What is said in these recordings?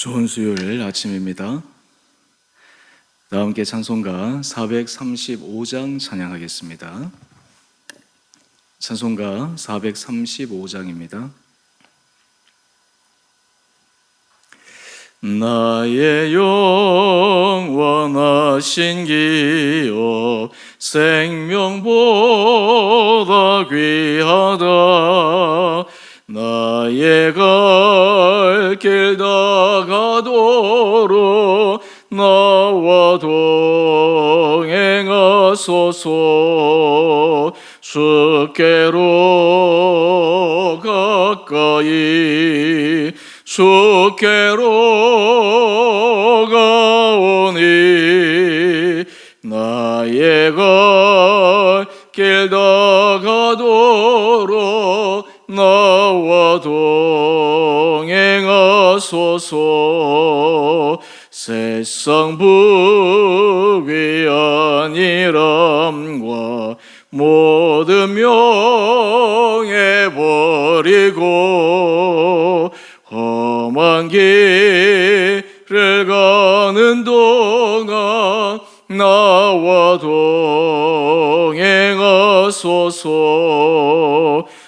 좋은 수요일 아침입니다. 다 함께 찬송가 435장 찬양하겠습니다. 찬송가 435장입니다. 나의 영원하신 기업 생명보다 귀하다. 나의 갈 길 다가도록 나와 동행하소서. 주께로 가까이 주께로 가오니 나의 갈 길 다가도록 나와 동행하소서. 세상 부귀 아니람과 모든 명예 버리고 험한 길을 가는 동안 나와 동행하소서.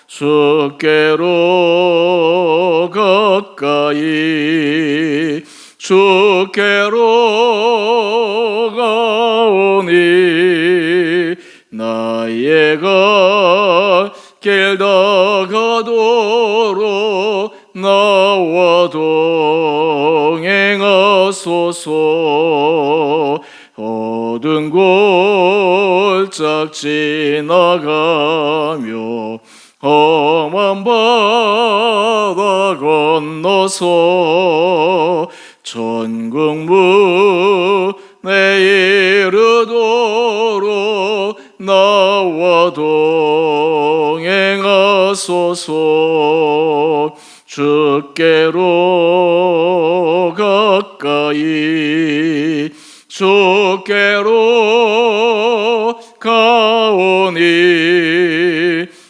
주께로 가까이 주께로 가오니 나의 갈 길 다가도록 나와 동행하소서. 어두운 골짝 지나가며 험한 바다 건너서 천국 문에 이르도록 나와 동행하소서. 주께로 가까이 주께로 가오니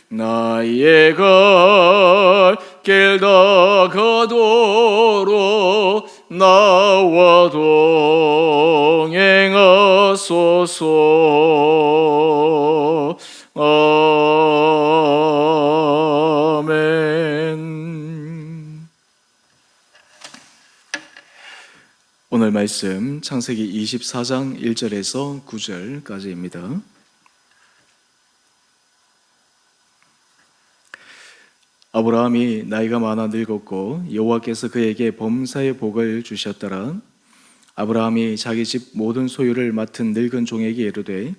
나의 갈 길 다가도록 나와 동행하소서. 아멘. 오늘 말씀 창세기 24장 1절에서 9절까지입니다. 아브라함이 나이가 많아 늙었고 여호와께서 그에게 범사의 복을 주셨더라. 아브라함이 자기 집 모든 소유를 맡은 늙은 종에게 이르되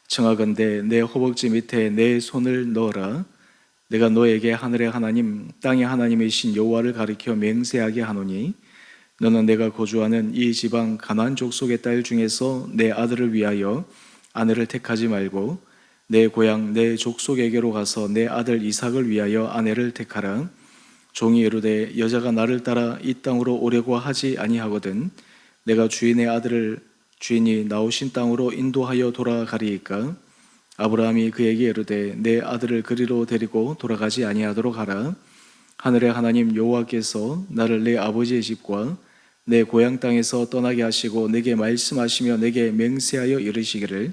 청하건대 내 허벅지 밑에 내 손을 넣어라. 내가 너에게 하늘의 하나님 땅의 하나님이신 여호와를 가리켜 맹세하게 하노니 너는 내가 거주하는 이 지방 가나안 족속의 딸 중에서 내 아들을 위하여 아내를 택하지 말고 내 고향 내 족속에게로 가서 내 아들 이삭을 위하여 아내를 택하라. 종이 이르되 여자가 나를 따라 이 땅으로 오려고 하지 아니하거든 내가 주인의 아들을 주인이 나오신 땅으로 인도하여 돌아가리이까. 아브라함이 그에게 이르되 내 아들을 그리로 데리고 돌아가지 아니하도록 하라. 하늘의 하나님 여호와께서 나를 내 아버지의 집과 내 고향 땅에서 떠나게 하시고 내게 말씀하시며 내게 맹세하여 이르시기를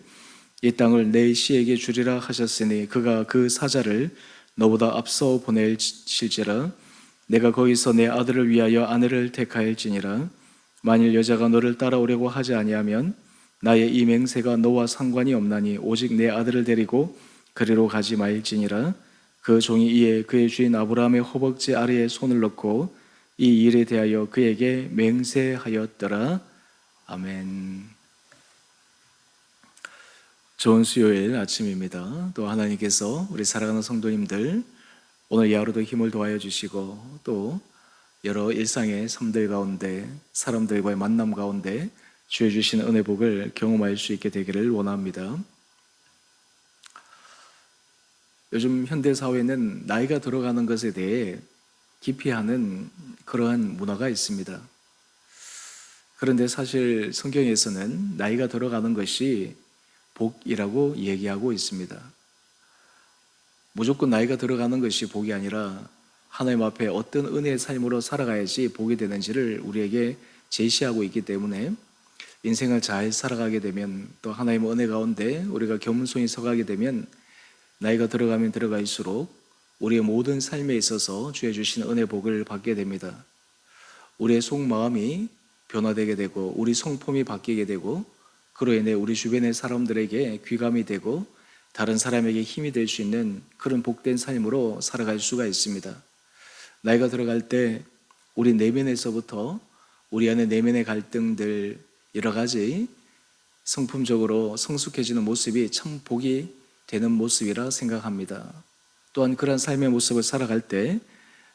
이 땅을 내 씨에게 주리라 하셨으니 그가 그 사자를 너보다 앞서 보낼실지라. 내가 거기서 내 아들을 위하여 아내를 택하일지니라. 만일 여자가 너를 따라오려고 하지 아니하면 나의 이 맹세가 너와 상관이 없나니 오직 내 아들을 데리고 그리로 가지 말지니라. 그 종이 이에 그의 주인 아브라함의 허벅지 아래에 손을 넣고 이 일에 대하여 그에게 맹세하였더라. 아멘. 좋은 수요일 아침입니다. 또 하나님께서 우리 사랑하는 성도님들 오늘 이 하루도 힘을 더하여 주시고 또 여러 일상의 삶들 가운데 사람들과의 만남 가운데 주여 주시는 은혜 복을 경험할 수 있게 되기를 원합니다. 요즘 현대 사회는 나이가 들어가는 것에 대해 기피하는 그러한 문화가 있습니다. 그런데 사실 성경에서는 나이가 들어가는 것이 복이라고 얘기하고 있습니다. 무조건 나이가 들어가는 것이 복이 아니라 하나님 앞에 어떤 은혜의 삶으로 살아가야지 복이 되는지를 우리에게 제시하고 있기 때문에 인생을 잘 살아가게 되면, 또 하나님의 은혜 가운데 우리가 겸손히 서가게 되면 나이가 들어가면 들어갈수록 우리의 모든 삶에 있어서 주의 주신 은혜 복을 받게 됩니다. 우리의 속마음이 변화되게 되고 우리 성품이 바뀌게 되고, 그로 인해 우리 주변의 사람들에게 귀감이 되고 다른 사람에게 힘이 될 수 있는 그런 복된 삶으로 살아갈 수가 있습니다. 나이가 들어갈 때 우리 내면에서부터 우리 안에 내면의 갈등들, 여러 가지 성품적으로 성숙해지는 모습이 참 복이 되는 모습이라 생각합니다. 또한 그런 삶의 모습을 살아갈 때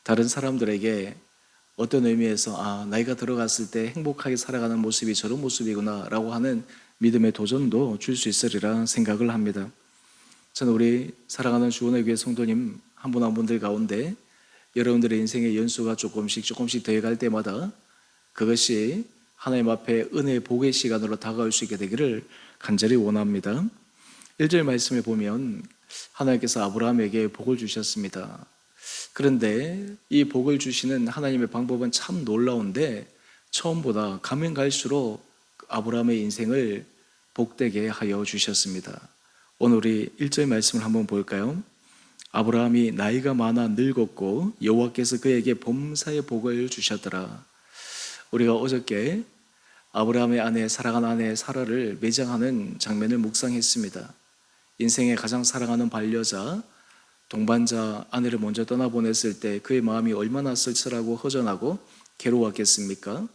다른 사람들에게 어떤 의미에서 나이가 들어갔을 때 행복하게 살아가는 모습이 저런 모습이구나 라고 하는 믿음의 도전도 줄 수 있으리라 생각을 합니다. 저는 우리 사랑하는 주원의 교회 성도님 한 분 한 분들 가운데 여러분들의 인생의 연수가 조금씩 더해갈 때마다 그것이 하나님 앞에 은혜의 복의 시간으로 다가올 수 있게 되기를 간절히 원합니다. 1절 말씀에 보면 하나님께서 아브라함에게 복을 주셨습니다. 그런데 이 복을 주시는 하나님의 방법은 참 놀라운데, 처음보다 가면 갈수록 아브라함의 인생을 복되게 하여 주셨습니다. 오늘 우리 1절 말씀을 한번 볼까요? 아브라함이 나이가 많아 늙었고 여호와께서 그에게 범사의 복을 주셨더라. 우리가 어저께 아브라함의 아내, 사랑하는 아내 사라를 매장하는 장면을 묵상했습니다. 인생의 가장 사랑하는 반려자, 동반자 아내를 먼저 떠나보냈을 때 그의 마음이 얼마나 쓸쓸하고 허전하고 괴로웠겠습니까?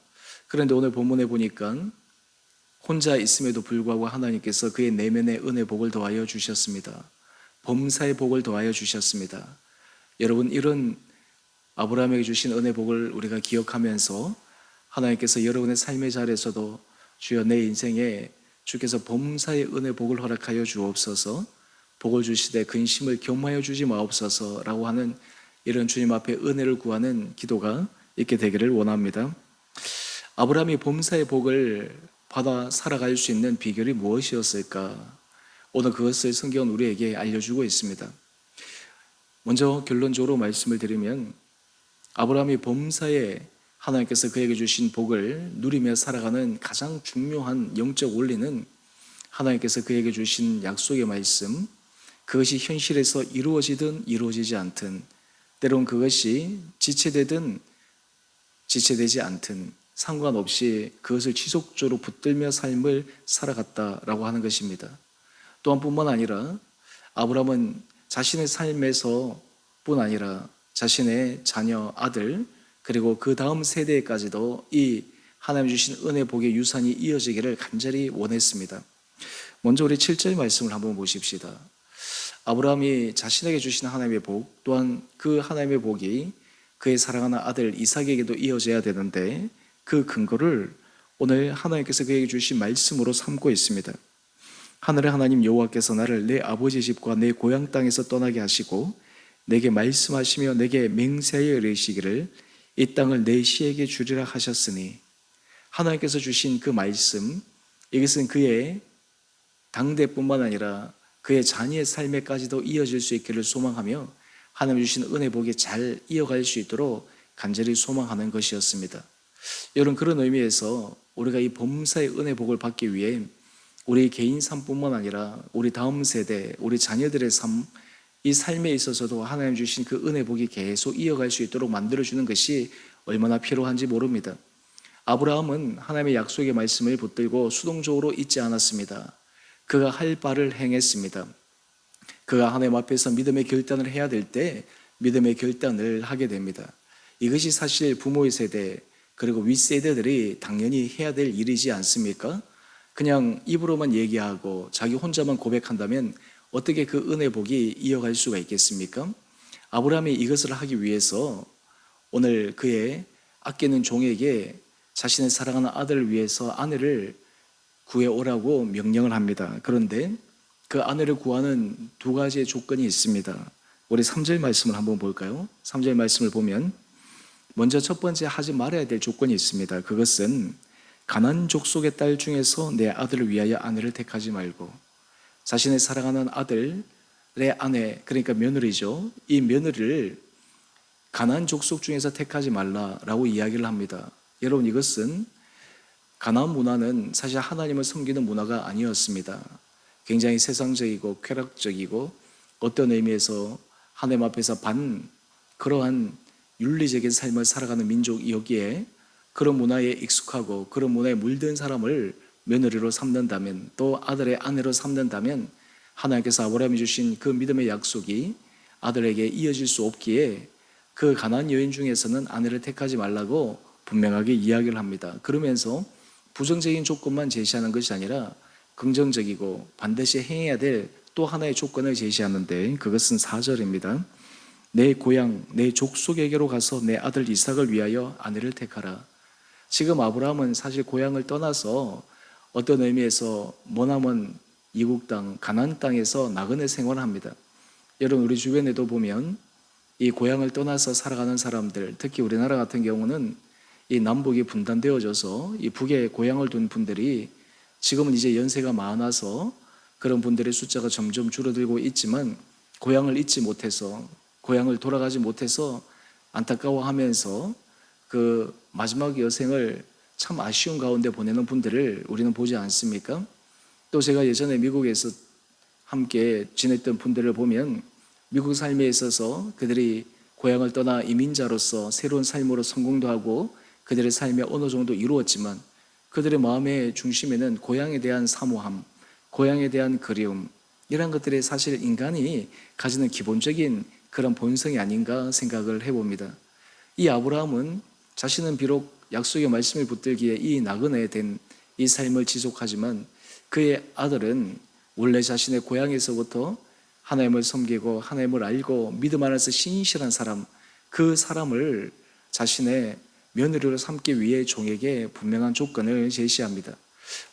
그런데 오늘 본문에 보니까 혼자 있음에도 불구하고 하나님께서 그의 내면의 은혜 복을 더하여 주셨습니다. 범사의 복을 더하여 주셨습니다. 여러분, 이런 아브라함에게 주신 은혜 복을 우리가 기억하면서 하나님께서 여러분의 삶의 자리에서도 주여 내 인생에 주께서 범사의 은혜 복을 허락하여 주옵소서, 복을 주시되 근심을 겸하여 주지 마옵소서 라고 하는 이런 주님 앞에 은혜를 구하는 기도가 있게 되기를 원합니다. 아브라함이 범사의 복을 받아 살아갈 수 있는 비결이 무엇이었을까? 오늘 그것을 성경은 우리에게 알려주고 있습니다. 먼저 결론적으로 말씀을 드리면, 아브라함이 범사에 하나님께서 그에게 주신 복을 누리며 살아가는 가장 중요한 영적 원리는 하나님께서 그에게 주신 약속의 말씀, 그것이 현실에서 이루어지든 이루어지지 않든, 때론 그것이 지체되든 지체되지 않든 상관없이 그것을 지속적으로 붙들며 삶을 살아갔다라고 하는 것입니다. 또한 뿐만 아니라 아브라함은 자신의 삶에서 뿐 아니라 자신의 자녀, 아들, 그리고 그 다음 세대까지도 이 하나님 주신 은혜 복의 유산이 이어지기를 간절히 원했습니다. 먼저 우리 7절 말씀을 한번 보십시다. 아브라함이 자신에게 주신 하나님의 복, 또한 그 하나님의 복이 그의 사랑하는 아들 이삭에게도 이어져야 되는데, 그 근거를 오늘 하나님께서 그에게 주신 말씀으로 삼고 있습니다. 하늘의 하나님 여호와께서 나를 내 아버지 집과 내 고향 땅에서 떠나게 하시고 내게 말씀하시며 내게 맹세하여 이르시기를 이 땅을 내 시에게 주리라 하셨으니, 하나님께서 주신 그 말씀, 이것은 그의 당대뿐만 아니라 그의 자녀의 삶에까지도 이어질 수 있기를 소망하며 하나님 주신 은혜 복이 잘 이어갈 수 있도록 간절히 소망하는 것이었습니다. 여러분, 그런 의미에서 우리가 이 범사의 은혜 복을 받기 위해 우리 개인 삶뿐만 아니라 우리 다음 세대, 우리 자녀들의 삶, 이 삶에 있어서도 하나님 주신 그 은혜 복이 계속 이어갈 수 있도록 만들어주는 것이 얼마나 필요한지 모릅니다. 아브라함은 하나님의 약속의 말씀을 붙들고 수동적으로 잊지 않았습니다. 그가 할 바를 행했습니다. 그가 하나님 앞에서 믿음의 결단을 해야 될 때 믿음의 결단을 하게 됩니다. 이것이 사실 부모의 세대, 그리고 윗세대들이 당연히 해야 될 일이지 않습니까? 그냥 입으로만 얘기하고 자기 혼자만 고백한다면 어떻게 그 은혜 복이 이어갈 수가 있겠습니까? 아브라함이 이것을 하기 위해서 오늘 그의 아끼는 종에게 자신의 사랑하는 아들을 위해서 아내를 구해오라고 명령을 합니다. 그런데 그 아내를 구하는 두 가지의 조건이 있습니다. 우리 3절 말씀을 한번 볼까요? 3절 말씀을 보면 먼저 첫 번째 하지 말아야 될 조건이 있습니다. 그것은 가나안 족속의 딸 중에서 내 아들을 위하여 아내를 택하지 말고, 자신의 사랑하는 아들의 아내, 그러니까 며느리죠. 이 며느리를 가나안 족속 중에서 택하지 말라라고 이야기를 합니다. 여러분, 이것은 가나안 문화는 사실 하나님을 섬기는 문화가 아니었습니다. 굉장히 세상적이고 쾌락적이고 어떤 의미에서 하나님 앞에서 그러한 윤리적인 삶을 살아가는 민족이었기에 그런 문화에 익숙하고 그런 문화에 물든 사람을 며느리로 삼는다면, 또 아들의 아내로 삼는다면 하나님께서 아브라함이 주신 그 믿음의 약속이 아들에게 이어질 수 없기에 그 가나안 여인 중에서는 아내를 택하지 말라고 분명하게 이야기를 합니다. 그러면서 부정적인 조건만 제시하는 것이 아니라 긍정적이고 반드시 행해야 될 또 하나의 조건을 제시하는데, 그것은 4절입니다. 내 고향, 내 족속에게로 가서 내 아들 이삭을 위하여 아내를 택하라. 지금 아브라함은 사실 고향을 떠나서 어떤 의미에서 머나먼 이국 땅, 가나안 땅에서 나그네 생활을 합니다. 여러분, 우리 주변에도 보면 이 고향을 떠나서 살아가는 사람들, 특히 우리나라 같은 경우는 이 남북이 분단되어져서 이 북에 고향을 둔 분들이 지금은 이제 연세가 많아서 그런 분들의 숫자가 점점 줄어들고 있지만, 고향을 잊지 못해서, 고향을 돌아가지 못해서 안타까워하면서 그 마지막 여생을 참 아쉬운 가운데 보내는 분들을 우리는 보지 않습니까? 또 제가 예전에 미국에서 함께 지냈던 분들을 보면 미국 삶에 있어서 그들이 고향을 떠나 이민자로서 새로운 삶으로 성공도 하고 그들의 삶이 어느 정도 이루었지만, 그들의 마음의 중심에는 고향에 대한 사모함, 고향에 대한 그리움, 이런 것들이 사실 인간이 가지는 기본적인 그런 본성이 아닌가 생각을 해봅니다. 이 아브라함은 자신은 비록 약속의 말씀을 붙들기에 이 나그네 된 이 삶을 지속하지만, 그의 아들은 원래 자신의 고향에서부터 하나님을 섬기고 하나님을 알고 믿음 안에서 신실한 사람, 그 사람을 자신의 며느리로 삼기 위해 종에게 분명한 조건을 제시합니다.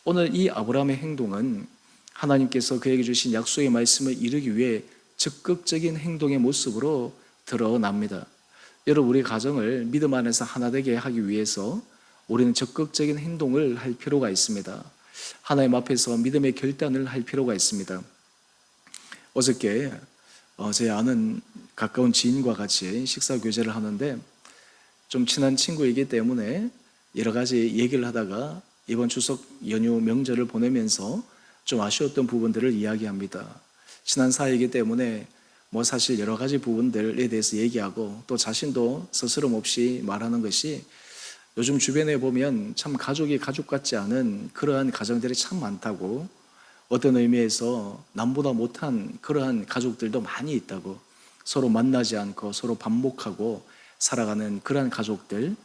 오늘 이 아브라함의 행동은 하나님께서 그에게 주신 약속의 말씀을 이루기 위해 적극적인 행동의 모습으로 드러납니다. 여러분, 우리 가정을 믿음 안에서 하나 되게 하기 위해서 우리는 적극적인 행동을 할 필요가 있습니다. 하나님 앞에서 믿음의 결단을 할 필요가 있습니다. 어저께 제 아는 가까운 지인과 같이 식사 교제를 하는데, 좀 친한 친구이기 때문에 여러 가지 얘기를 하다가 이번 추석 연휴 명절을 보내면서 좀 아쉬웠던 부분들을 이야기합니다. 친한 사이이기 때문에 사실 여러 가지 부분들에 대해서 얘기하고, 또 자신도 스스럼 없이 말하는 것이, 요즘 주변에 보면 참 가족이 가족 같지 않은 그러한 가정들이 참 많다고, 어떤 의미에서 남보다 못한 그러한 가족들도 많이 있다고, 서로 만나지 않고 서로 반목하고 살아가는 그러한 가족들,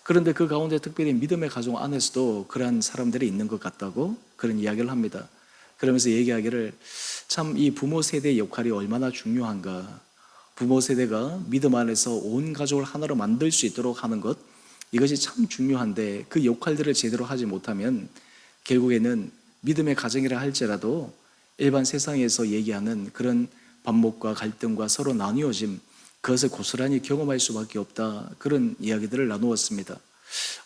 그런데 그 가운데 특별히 믿음의 가정 안에서도 그러한 사람들이 있는 것 같다고 그런 이야기를 합니다. 그러면서 얘기하기를, 참 이 부모 세대의 역할이 얼마나 중요한가, 부모 세대가 믿음 안에서 온 가족을 하나로 만들 수 있도록 하는 것, 이것이 참 중요한데 그 역할들을 제대로 하지 못하면 결국에는 믿음의 가정이라 할지라도 일반 세상에서 얘기하는 그런 반목과 갈등과 서로 나뉘어짐, 그것을 고스란히 경험할 수밖에 없다, 그런 이야기들을 나누었습니다.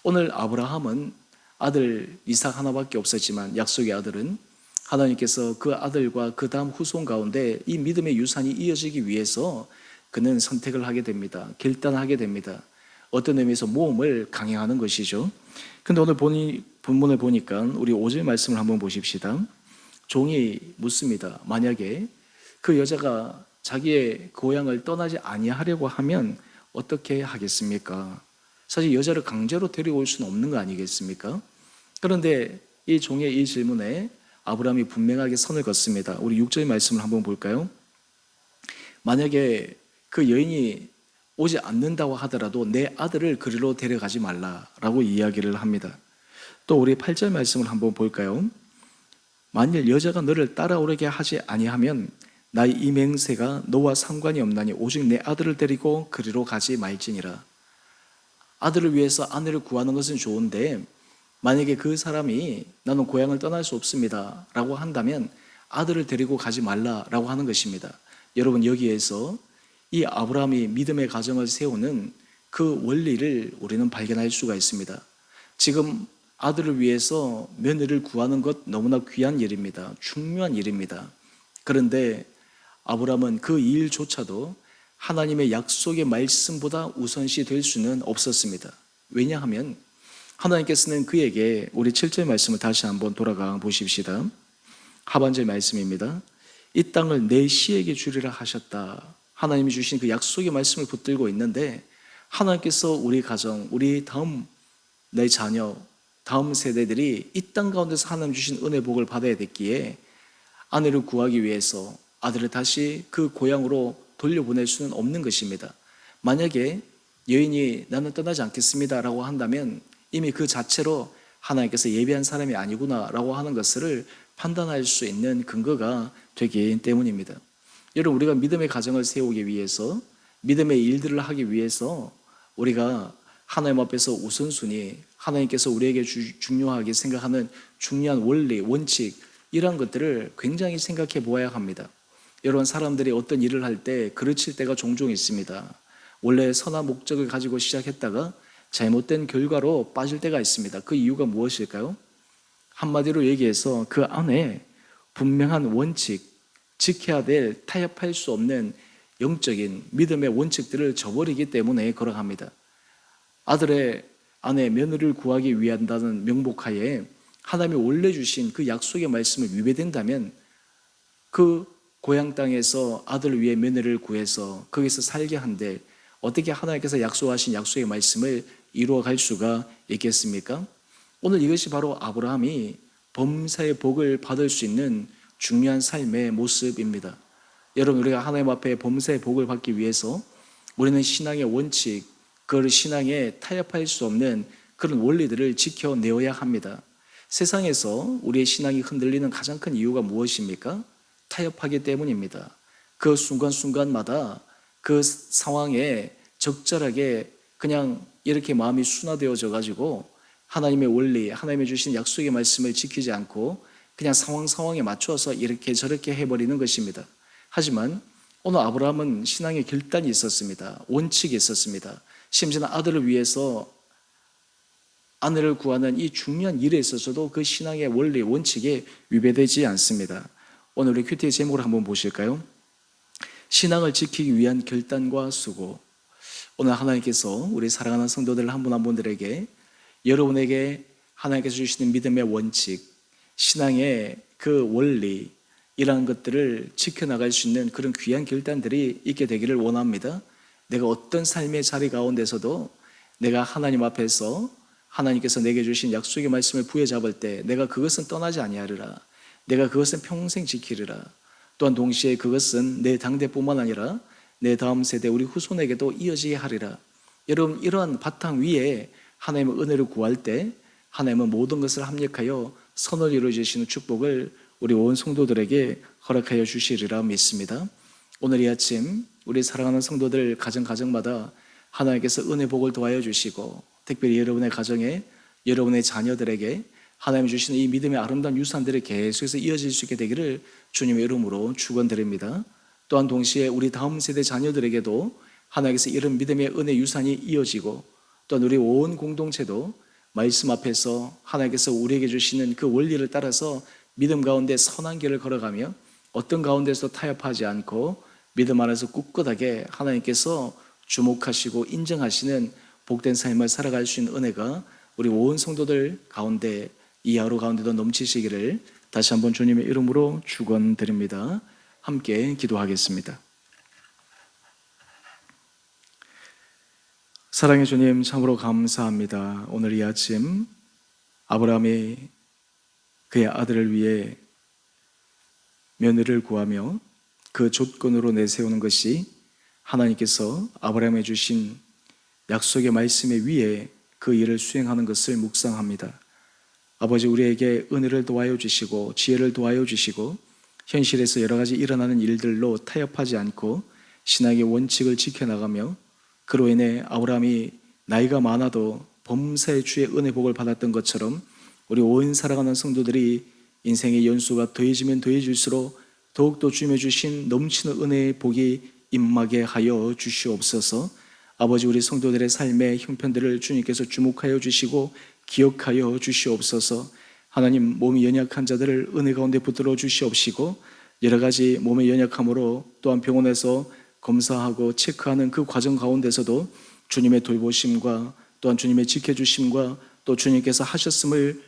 오늘 아브라함은 아들 이삭 하나밖에 없었지만, 약속의 아들은 하나님께서 그 아들과 그 다음 후손 가운데 이 믿음의 유산이 이어지기 위해서 그는 선택을 하게 됩니다. 결단하게 됩니다. 어떤 의미에서 모험을 강행하는 것이죠. 근데 오늘 본문을 보니까 우리 5절 말씀을 한번 보십시다. 종이 묻습니다. 만약에 그 여자가 자기의 고향을 떠나지 아니하려고 하면 어떻게 하겠습니까? 사실 여자를 강제로 데려올 수는 없는 거 아니겠습니까? 그런데 이 종의 이 질문에 아브라함이 분명하게 선을 긋습니다. 우리 6절 말씀을 한번 볼까요? 만약에 그 여인이 오지 않는다고 하더라도 내 아들을 그리로 데려가지 말라라고 이야기를 합니다. 또 우리 8절 말씀을 한번 볼까요? 만일 여자가 너를 따라오게 하지 아니하면 나의 이 맹세가 너와 상관이 없나니 오직 내 아들을 데리고 그리로 가지 말지니라. 아들을 위해서 아내를 구하는 것은 좋은데, 만약에 그 사람이 나는 고향을 떠날 수 없습니다 라고 한다면 아들을 데리고 가지 말라라고 하는 것입니다. 여러분, 여기에서 이 아브라함이 믿음의 가정을 세우는 그 원리를 우리는 발견할 수가 있습니다. 지금 아들을 위해서 며느리를 구하는 것 너무나 귀한 일입니다. 중요한 일입니다. 그런데 아브라함은 그 일조차도 하나님의 약속의 말씀보다 우선시 될 수는 없었습니다. 왜냐하면 하나님께서는 그에게, 우리 7절 말씀을 다시 한번 돌아가 보십시다. 하반절 말씀입니다. 이 땅을 내 씨에게 주리라 하셨다. 하나님이 주신 그 약속의 말씀을 붙들고 있는데, 하나님께서 우리 가정, 우리 다음 내 자녀, 다음 세대들이 이 땅 가운데서 하나님 주신 은혜 복을 받아야 됐기에 아내를 구하기 위해서 아들을 다시 그 고향으로 돌려보낼 수는 없는 것입니다. 만약에 여인이 나는 떠나지 않겠습니다 라고 한다면 이미 그 자체로 하나님께서 예비한 사람이 아니구나 라고 하는 것을 판단할 수 있는 근거가 되기 때문입니다. 여러분, 우리가 믿음의 가정을 세우기 위해서, 믿음의 일들을 하기 위해서 우리가 하나님 앞에서 우선순위, 하나님께서 우리에게 중요하게 생각하는 중요한 원리, 원칙, 이러한 것들을 굉장히 생각해 보아야 합니다. 여러분, 사람들이 어떤 일을 할 때 그르칠 때가 종종 있습니다. 원래 선한 목적을 가지고 시작했다가 잘못된 결과로 빠질 때가 있습니다. 그 이유가 무엇일까요? 한마디로 얘기해서 그 안에 분명한 원칙, 지켜야 될 타협할 수 없는 영적인 믿음의 원칙들을 저버리기 때문에 그러합니다. 아들의 아내 며느리를 구하기 위한다는 명목하에 하나님이 원래 주신 그 약속의 말씀을 위배된다면 그 고향 땅에서 아들을 위해 며느리를 구해서 거기서 살게 한데 어떻게 하나님께서 약속하신 약속의 말씀을 이루어갈 수가 있겠습니까? 오늘 이것이 바로 아브라함이 범사의 복을 받을 수 있는 중요한 삶의 모습입니다. 여러분, 우리가 하나님 앞에 범사의 복을 받기 위해서 우리는 신앙의 원칙, 그 신앙에 타협할 수 없는 그런 원리들을 지켜내어야 합니다. 세상에서 우리의 신앙이 흔들리는 가장 큰 이유가 무엇입니까? 타협하기 때문입니다. 그 순간순간마다 그 상황에 적절하게 그냥 이렇게 마음이 순화되어져 가지고 하나님의 원리, 하나님의 주신 약속의 말씀을 지키지 않고 그냥 상황에 맞춰서 이렇게 저렇게 해버리는 것입니다. 하지만 오늘 아브라함은 신앙의 결단이 있었습니다. 원칙이 있었습니다. 심지어 아들을 위해서 아내를 구하는 이 중요한 일에 있어서도 그 신앙의 원리, 원칙에 위배되지 않습니다. 오늘 우리 큐티의 제목을 한번 보실까요? 신앙을 지키기 위한 결단과 수고. 오늘 하나님께서 우리 사랑하는 성도들 한 분 한 분들에게, 여러분에게 하나님께서 주시는 믿음의 원칙, 신앙의 그 원리, 이러한 것들을 지켜나갈 수 있는 그런 귀한 결단들이 있게 되기를 원합니다. 내가 어떤 삶의 자리 가운데서도 내가 하나님 앞에서 하나님께서 내게 주신 약속의 말씀을 부여잡을 때 내가 그것은 떠나지 아니하리라, 내가 그것은 평생 지키리라. 또한 동시에 그것은 내 당대뿐만 아니라 내 다음 세대 우리 후손에게도 이어지게 하리라. 여러분, 이러한 바탕 위에 하나님의 은혜를 구할 때 하나님은 모든 것을 합력하여 선을 이루어 주시는 축복을 우리 온 성도들에게 허락하여 주시리라 믿습니다. 오늘 이 아침 우리 사랑하는 성도들 가정마다 하나님께서 은혜 복을 더하여 주시고, 특별히 여러분의 가정에, 여러분의 자녀들에게 하나님 주시는 이 믿음의 아름다운 유산들이 계속해서 이어질 수 있게 되기를 주님의 이름으로 축원드립니다. 또한 동시에 우리 다음 세대 자녀들에게도 하나님께서 이런 믿음의 은혜 유산이 이어지고, 또한 우리 온 공동체도 말씀 앞에서 하나님께서 우리에게 주시는 그 원리를 따라서 믿음 가운데 선한 길을 걸어가며 어떤 가운데서 타협하지 않고 믿음 안에서 꿋꿋하게 하나님께서 주목하시고 인정하시는 복된 삶을 살아갈 수 있는 은혜가 우리 온 성도들 가운데, 이 하루 가운데도 넘치시기를 다시 한번 주님의 이름으로 축원드립니다. 함께 기도하겠습니다. 사랑의 주님, 참으로 감사합니다. 오늘 이 아침 아브라함이 그의 아들을 위해 며느리를 구하며 그 조건으로 내세우는 것이 하나님께서 아브라함에 주신 약속의 말씀에 위에 그 일을 수행하는 것을 묵상합니다. 아버지, 우리에게 은혜를 도와여 주시고 지혜를 도와여 주시고 현실에서 여러 가지 일어나는 일들로 타협하지 않고 신앙의 원칙을 지켜나가며 그로 인해 아브라함이 나이가 많아도 범사의 주의 은혜 복을 받았던 것처럼 우리 온 살아가는 성도들이 인생의 연수가 더해지면 더해질수록 더욱더 주님의 주신 넘치는 은혜의 복이 임하게 하여 주시옵소서. 아버지, 우리 성도들의 삶의 형편들을 주님께서 주목하여 주시고 기억하여 주시옵소서. 하나님, 몸이 연약한 자들을 은혜 가운데 붙들어 주시옵시고 여러 가지 몸의 연약함으로 또한 병원에서 검사하고 체크하는 그 과정 가운데서도 주님의 돌보심과 또한 주님의 지켜주심과 또 주님께서 하셨음을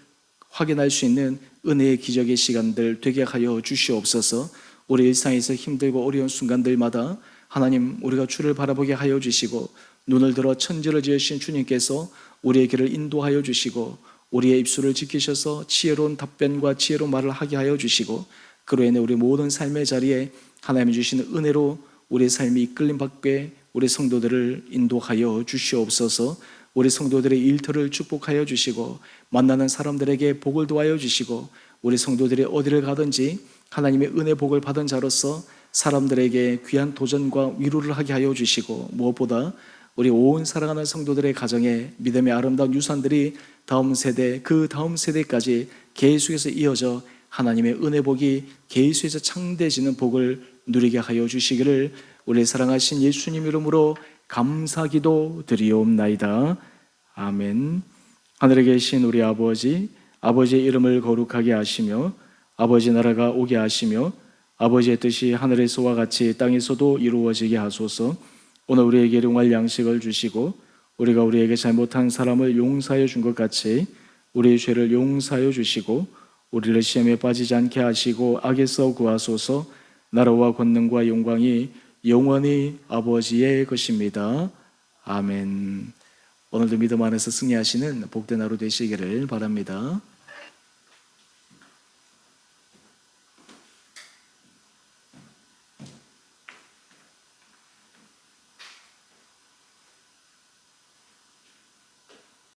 확인할 수 있는 은혜의 기적의 시간들 되게 하여 주시옵소서. 우리 일상에서 힘들고 어려운 순간들마다 하나님 우리가 주를 바라보게 하여 주시고 눈을 들어 천지를 지으신 주님께서 우리의 길을 인도하여 주시고 우리의 입술을 지키셔서 지혜로운 답변과 지혜로운 말을 하게 하여 주시고 그로 인해 우리 모든 삶의 자리에 하나님이 주시는 은혜로 우리의 삶이 이끌림 받게 우리 성도들을 인도하여 주시옵소서. 우리 성도들의 일터를 축복하여 주시고 만나는 사람들에게 복을 도하여 주시고 우리 성도들이 어디를 가든지 하나님의 은혜 복을 받은 자로서 사람들에게 귀한 도전과 위로를 하게 하여 주시고 무엇보다 우리 온 사랑하는 성도들의 가정에 믿음의 아름다운 유산들이 다음 세대 그 다음 세대까지 계속해서 이어져 하나님의 은혜 복이 계속해서 창대해지는 복을 누리게 하여 주시기를 우리 사랑하신 예수님 이름으로 감사기도 드리옵나이다. 아멘. 하늘에 계신 우리 아버지, 아버지의 이름을 거룩하게 하시며 아버지 나라가 오게 하시며 아버지의 뜻이 하늘에서와 같이 땅에서도 이루어지게 하소서. 오늘 우리에게 일용할 양식을 주시고 우리가 우리에게 잘못한 사람을 용서하여 준 것 같이 우리의 죄를 용서하여 주시고 우리를 시험에 빠지지 않게 하시고 악에서 구하소서. 나라와 권능과 영광이 영원히 아버지의 것입니다. 아멘. 오늘도 믿음 안에서 승리하시는 복된 하루 되시기를 바랍니다.